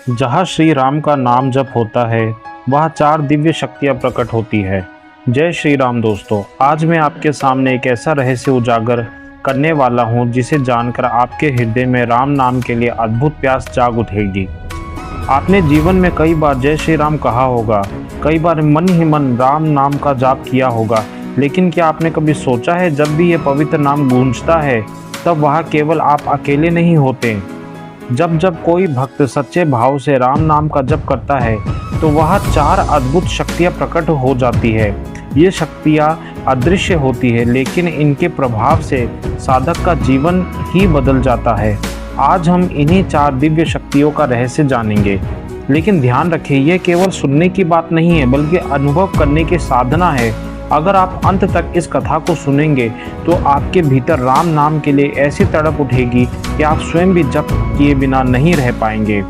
जहाँ श्री राम का नाम जप होता है वहाँ 4 दिव्य शक्तियाँ प्रकट होती है। जय श्री राम दोस्तों, आज मैं आपके सामने एक ऐसा रहस्य उजागर करने वाला हूँ जिसे जानकर आपके हृदय में राम नाम के लिए अद्भुत प्यास जाग उठेगी। आपने जीवन में कई बार जय श्री राम कहा होगा, कई बार मन ही मन राम नाम का जाप किया होगा, लेकिन क्या आपने कभी सोचा है जब भी ये पवित्र नाम गूंजता है तब वहाँ केवल आप अकेले नहीं होते। जब जब कोई भक्त सच्चे भाव से राम नाम का जप करता है तो वहाँ 4 अद्भुत शक्तियाँ प्रकट हो जाती है। ये शक्तियाँ अदृश्य होती है लेकिन इनके प्रभाव से साधक का जीवन ही बदल जाता है। आज हम इन्हीं 4 दिव्य शक्तियों का रहस्य जानेंगे, लेकिन ध्यान रखें यह केवल सुनने की बात नहीं है बल्कि अनुभव करने की साधना है। अगर आप अंत तक इस कथा को सुनेंगे तो आपके भीतर राम नाम के लिए ऐसी तड़प उठेगी कि आप स्वयं भी जप किए बिना नहीं रह पाएंगे।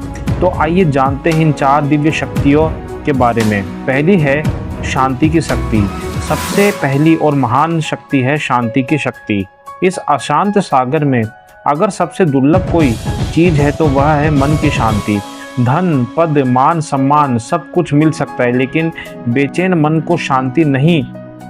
तो आइए जानते हैं इन 4 दिव्य शक्तियों के बारे में। पहली है शांति की शक्ति। सबसे पहली और महान शक्ति है शांति की शक्ति। इस अशांत सागर में अगर सबसे दुर्लभ कोई चीज है तो वह है मन की शांति। धन, पद, मान, सम्मान सब कुछ मिल सकता है लेकिन बेचैन मन को शांति नहीं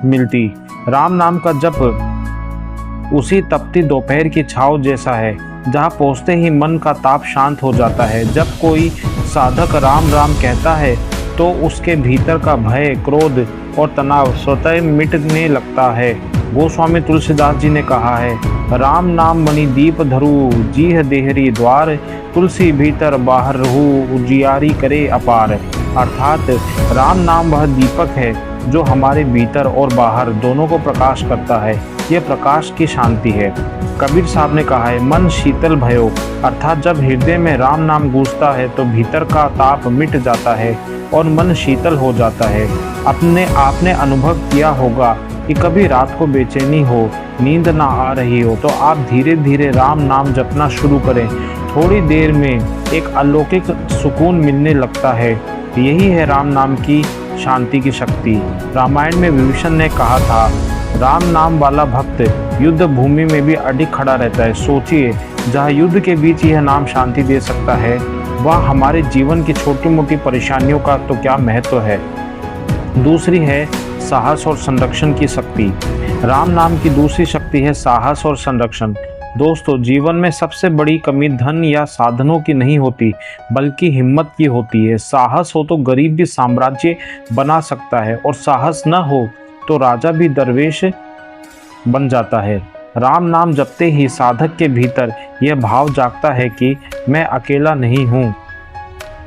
मिलती। राम नाम का जप उसी तपती दोपहर की छाँव जैसा है जहाँ पहुँचते ही मन का ताप शांत हो जाता है। जब कोई साधक राम राम कहता है तो उसके भीतर का भय, क्रोध और तनाव स्वतः मिटने लगता है। गोस्वामी तुलसीदास जी ने कहा है, राम नाम मणि दीप धरू जीह देहरी द्वार, तुलसी भीतर बाहर रहू उजियारी करे अपार। अर्थात राम नाम वह दीपक है जो हमारे भीतर और बाहर दोनों को प्रकाश करता है। यह प्रकाश की शांति है। कबीर साहब ने कहा है, मन शीतल भयो, अर्थात जब हृदय में राम नाम गूंजता है तो भीतर का ताप मिट जाता है और मन शीतल हो जाता है। आपने अनुभव किया होगा कि कभी रात को बेचैनी हो, नींद ना आ रही हो तो आप धीरे धीरे राम नाम जपना शुरू करें। थोड़ी देर में एक अलौकिक सुकून मिलने लगता है। यही है राम नाम की शांति की शक्ति। रामायण में विभीषण ने कहा था, राम नाम वाला भक्त युद्ध भूमि में भी अडिग खड़ा रहता है। सोचिए, जहाँ युद्ध के बीच यह नाम शांति दे सकता है वह हमारे जीवन की छोटी मोटी परेशानियों का तो क्या महत्व है। दूसरी है साहस और संरक्षण की शक्ति। राम नाम की दूसरी शक्ति है साहस और संरक्षण। दोस्तों, जीवन में सबसे बड़ी कमी धन या साधनों की नहीं होती बल्कि हिम्मत की होती है। साहस हो तो गरीब भी साम्राज्य बना सकता है और साहस न हो तो राजा भी दरवेश बन जाता है। राम नाम जपते ही साधक के भीतर यह भाव जागता है कि मैं अकेला नहीं हूँ,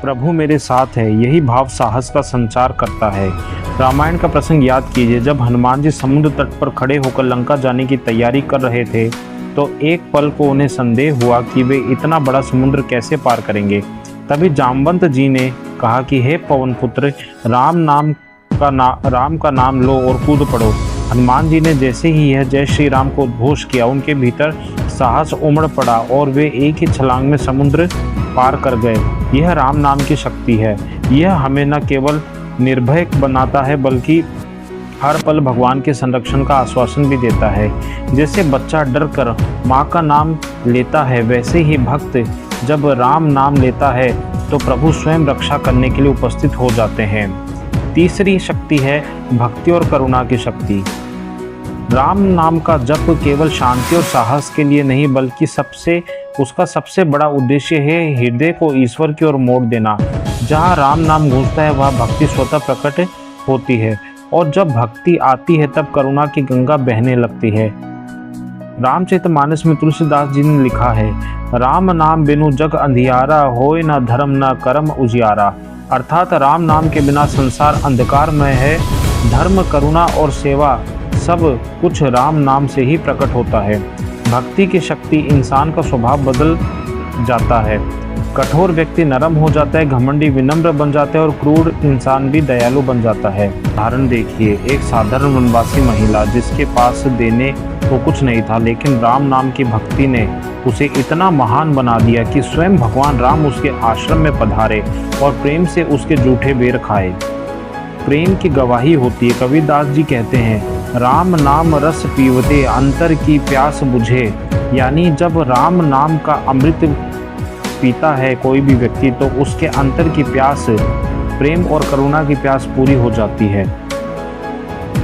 प्रभु मेरे साथ है। यही भाव साहस का संचार करता है। रामायण का प्रसंग याद कीजिए, जब हनुमान जी समुद्र तट पर खड़े होकर लंका जाने की तैयारी कर रहे थे तो एक पल को उन्हें संदेह हुआ कि वे इतना बड़ा समुद्र कैसे पार करेंगे। तभी जामवंत जी ने कहा कि हे पवन पुत्र, राम का नाम लो और कूद पड़ो। हनुमान जी ने जैसे ही यह जय श्री राम को उद्घोष किया, उनके भीतर साहस उमड़ पड़ा और वे एक ही छलांग में समुद्र पार कर गए। यह राम नाम की शक्ति है। यह हमें न केवल निर्भय बनाता है बल्कि हर पल भगवान के संरक्षण का आश्वासन भी देता है। जैसे बच्चा डर कर माँ का नाम लेता है, वैसे ही भक्त जब राम नाम लेता है तो प्रभु स्वयं रक्षा करने के लिए उपस्थित हो जाते हैं। तीसरी शक्ति है भक्ति और करुणा की शक्ति। राम नाम का जप केवल शांति और साहस के लिए नहीं बल्कि उसका सबसे बड़ा उद्देश्य है हृदय को ईश्वर की ओर मोड़ देना। जहाँ राम नाम गूंजता है वह भक्ति स्वतः प्रकट होती है और जब भक्ति आती है तब करुणा की गंगा बहने लगती है। रामचरितमानस में तुलसीदास जी ने लिखा है, राम नाम बिनु जग अंधियारा, होए न धर्म न कर्म उजियारा। अर्थात राम नाम के बिना संसार अंधकारमय है। धर्म, करुणा और सेवा सब कुछ राम नाम से ही प्रकट होता है। भक्ति की शक्ति इंसान का स्वभाव बदल जाता है। कठोर व्यक्ति नरम हो जाता है, घमंडी विनम्र बन जाता है और क्रूर इंसान भी दयालु बन जाता है। उदाहरण देखिए, एक साधारण वनवासी महिला जिसके पास देने को कुछ नहीं था, लेकिन राम नाम की भक्ति ने उसे इतना महान बना दिया कि स्वयं भगवान राम उसके आश्रम में पधारे और प्रेम से उसके जूठे बेर खाए। प्रेम की गवाही होती है। कबीरदास जी कहते हैं, राम नाम रस पीवते अंतर की प्यास बुझे। यानी जब राम नाम का अमृत पीता है कोई भी व्यक्ति तो उसके अंतर की प्यास, प्रेम और करुणा की प्यास पूरी हो जाती है।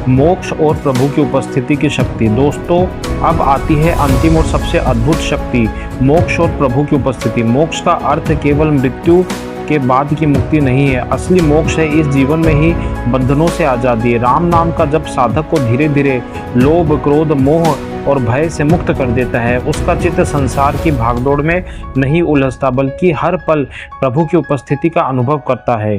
मोक्ष और प्रभु की उपस्थिति की शक्ति। दोस्तों, अब आती है अंतिम और सबसे अद्भुत शक्ति, मोक्ष और प्रभु की उपस्थिति। मोक्ष का अर्थ केवल मृत्यु के बाद की मुक्ति नहीं है, असली मोक्ष है इस जीवन में ही बंधनों से आज़ादी। राम नाम का जब साधक को धीरे धीरे लोभ, क्रोध, मोह और भय से मुक्त कर देता है, उसका चित्त संसार की भागदौड़ में नहीं उलझता, बल्कि हर पल प्रभु की उपस्थिति का अनुभव करता है।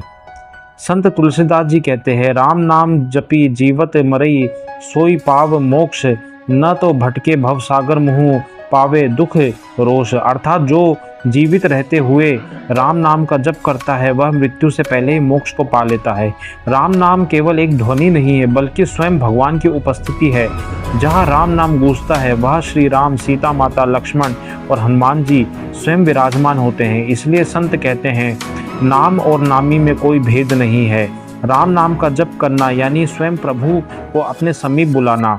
संत तुलसीदास जी कहते हैं, राम नाम जपी जीवत मरई, सोई पाव मोक्ष, न तो भटके भव सागर मुँह पावे दुख रोष। अर्थात जो जीवित रहते हुए राम नाम का जप करता है वह मृत्यु से पहले ही मोक्ष को पा लेता है। राम नाम केवल एक ध्वनि नहीं है, बल्कि स्वयं भगवान की उपस्थिति है। जहाँ राम नाम गूंजता है वहाँ श्री राम, सीता माता, लक्ष्मण और हनुमान जी स्वयं विराजमान होते हैं। इसलिए संत कहते हैं, नाम और नामी में कोई भेद नहीं है। राम नाम का जप करना यानी स्वयं प्रभु को अपने समीप बुलाना।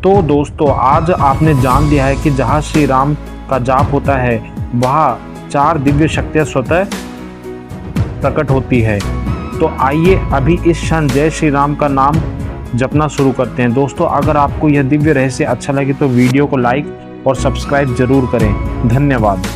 तो दोस्तों, आज आपने जान लिया है कि जहाँ श्री राम का जाप होता है वहाँ 4 दिव्य शक्तियाँ स्वतः प्रकट होती है। तो आइए अभी इस क्षण जय श्री राम का नाम जपना शुरू करते हैं। दोस्तों, अगर आपको यह दिव्य रहस्य अच्छा लगे तो वीडियो को लाइक और सब्सक्राइब जरूर करें। धन्यवाद।